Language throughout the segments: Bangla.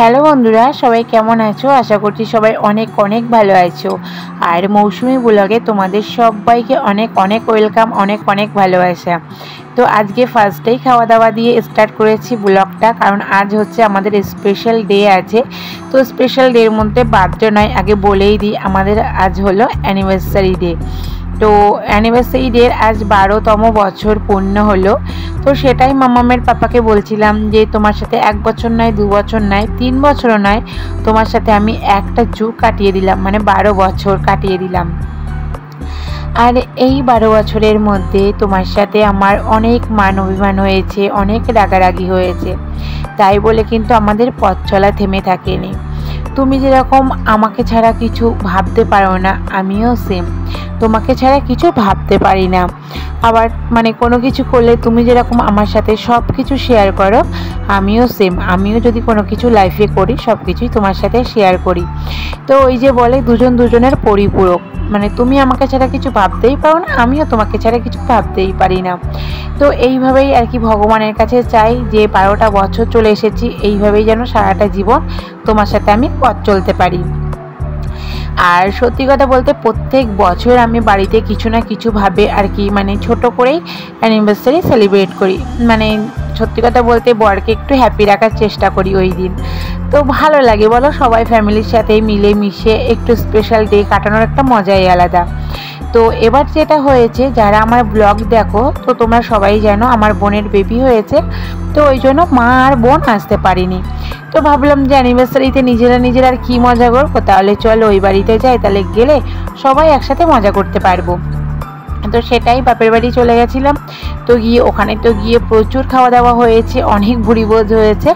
হ্যালো বন্ধুরা, সবাই কেমন আছো? আশা করছি সবাই অনেক অনেক ভালো আছো। আর মৌসুমি ব্লগে তোমাদের সবাইকে অনেক অনেক ওয়েলকাম, অনেক অনেক ভালোবাসা। তো আজকে ফার্স্টেই খাওয়া দাওয়া দিয়ে স্টার্ট করেছি ব্লগটা, কারণ আজ হচ্ছে আমাদের স্পেশাল ডে আছে। তো স্পেশাল ডের মধ্যে বার্থডে নয়, আগে বলেই দিই আমাদের আজ হলো অ্যানিভার্সারি ডে। তো অ্যানিভার্সারি ডের আজ 12তম বছর পূর্ণ হলো। তো সেটাই মামামের পাপাকে বলছিলাম যে তোমার সাথে 1 বছর নয়, 2 বছর নয়, 3 বছরও নয়, তোমার সাথে আমি একটা যুগ কাটিয়ে দিলাম, মানে 12 বছর কাটিয়ে দিলাম। আর এই 12 বছরের মধ্যে তোমার সাথে আমার অনেক মান অভিমান হয়েছে, অনেক রাগারাগি হয়েছে। তাই বলে কিন্তু আমাদের পথ চলা থেমে থাকেনি। তুমি যেরকম আমাকে ছাড়া কিছু ভাবতে পারো না, আমিও সেম তোমাকে ছাড়া কিছু ভাবতে পারি না। আবার মানে কোনো কিছু করলে তুমি যেরকম আমার সাথে সব কিছু শেয়ার করো, আমিও সেম, আমিও যদি কোনো কিছু লাইফে করি সব কিছুই তোমার সাথে শেয়ার করি। তো ওই যে বলে দুজন দুজনের পরিপূরক, মানে তুমি আমাকে ছাড়া কিছু ভাবতেই পারো না, আমিও তোমাকে ছাড়া কিছু ভাবতেই পারি না। তো এইভাবেই আর কি ভগবানের কাছে চাই যে 12টা বছর চলে এসেছি, এইভাবেই যেন সারাটা জীবন তোমার সাথে আমি পথ চলতে পারি। আর সত্যি কথা বলতে প্রত্যেক বছর আমি বাড়িতে কিছু না কিছু ভাবে আর কি, মানে ছোট করেই অ্যানিভার্সারি সেলিব্রেট করি। মানে সত্যি কথা বলতে বরকে একটু হ্যাপি রাখার চেষ্টা করি ওই দিন। তো ভালো লাগে বলো, সবাই ফ্যামিলির সাথে মিলে মিশে একটু স্পেশাল ডে কাটানোর একটা মজাই আলাদা। তো এবার যেটা হয়েছে, যারা আমার ব্লগ দেখো তো তোমরা সবাই জানো আমার বোনের বেবি হয়েছে। তো ওই জন্য মা আর বোন আসতে পারিনি। তো ভাবলাম যে অ্যানিভার্সারিতে নিজেরা আর কি মজা করবো, তাহলে চলো ওই বাড়িতে যাই, তাহলে গেলে সবাই একসাথে মজা করতে পারবো। তো সেটাই বাপের বাড়ি চলে গেছিলাম। তো ওখানে গিয়ে প্রচুর খাওয়া দাওয়া হয়েছে, অনেক ভুড়িভোজ হয়েছে।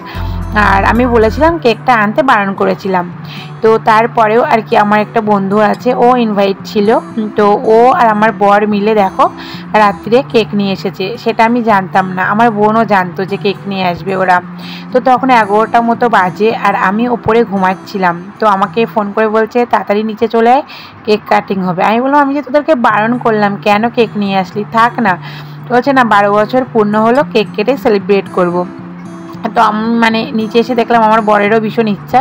আর আমি বলেছিলাম কেকটা আনতে বারণ করেছিলাম। তো তারপরেও আর কি আমার একটা বন্ধু আছে, ও ইনভাইট ছিল। তো ও আর আমার বর মিলে দেখো রাত্রে কেক নিয়ে এসেছে। সেটা আমি জানতাম না, আমার বোনও জানতো যে কেক নিয়ে আসবে ওরা। তো তখন 11টা মতো বাজে আর আমি ওপরে ঘুমাচ্ছিলাম। তো আমাকে ফোন করে বলছে তাড়াতাড়ি নিচে চলে আয়, কেক কাটিং হবে। আমি বললাম আমি যে তোদেরকে বারণ করলাম, কেন কেক নিয়ে আসলি, থাক না। বলছে না 12 বছর পূর্ণ হলো, কেক কেটে সেলিব্রেট করব। তো আমি মানে নিচে এসে দেখলাম আমার বরেরও ভীষণ ইচ্ছা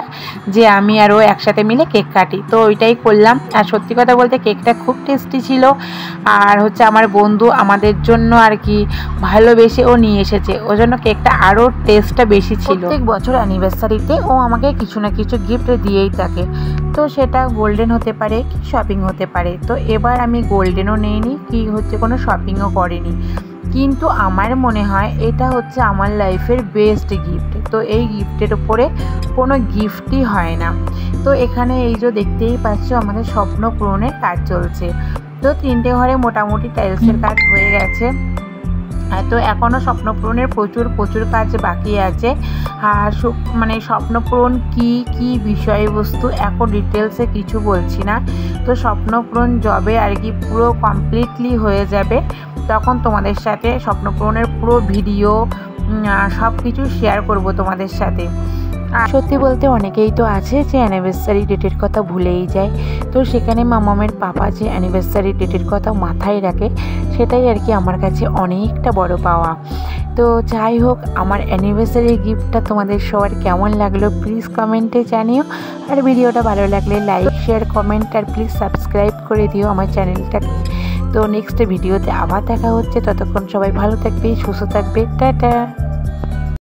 যে আমি আর ও একসাথে মিলে কেক কাটি। তো ওইটাই করলাম। আর সত্যি কথা বলতে কেকটা খুব টেস্টি ছিল। আর হচ্ছে আমার বন্ধু আমাদের জন্য আর কি ভালোবেসে ও নিয়ে এসেছে, ওই জন্য কেকটা আরও টেস্টটা বেশি ছিল। প্রত্যেক বছর অ্যানিভার্সারিতে ও আমাকে কিছু না কিছু গিফট দিয়েই থাকে। তো সেটা গোল্ডেন হতে পারে কি শপিং হতে পারে। তো এবার আমি গোল্ডেনও নেইনি, কি হচ্ছে কোনো শপিংও করিনি। কিন্তু আমার মনে হয় এটা হচ্ছে আমার লাইফের বেস্ট গিফট। তো এই গিফটের উপরে কোনো গিফটই হয় না। তো এখানে এই যে দেখতেই পাচ্ছ আমাদের স্বপ্ন পূরণের কাজ চলছে। তো 3টে ঘরে মোটামুটি টাইলসের কাজ হয়ে গেছে। তো এখনও স্বপ্ন পূরণের প্রচুর কাজ বাকি আছে। আর মানে স্বপ্ন পূরণ কী বিষয়বস্তু এখন ডিটেলসে কিছু বলছি না। তো স্বপ্ন পূরণ যবে আর কি পুরো কমপ্লিটলি হয়ে যাবে, তখন তোমাদের সাথে স্বপ্ন পূরণের পুরো ভিডিও সব কিছু শেয়ার করব তোমাদের সাথে। আর সত্যি বলতে অনেকেই তো আছে যে অ্যানিভার্সারি ডেটের কথা ভুলেই যায়। তো সেখানে মামামের পাপা যে অ্যানিভার্সারি ডেটের কথা মাথায় রাখে, সেটাই আর কি আমার কাছে অনেকটা বড় পাওয়া। তো যাই হোক, আমার অ্যানিভার্সারি গিফটটা তোমাদের সবার কেমন লাগলো প্লিজ কমেন্টে জানিও। আর ভিডিওটা ভালো লাগলে লাইক শেয়ার কমেন্ট আর প্লিজ সাবস্ক্রাইব করে দিও আমার চ্যানেলটাকে। তো নেক্সট ভিডিওতে আবার দেখা হচ্ছে, ততক্ষণ সবাই ভালো থাকবে, সুস্থ থাকবে, টাটা।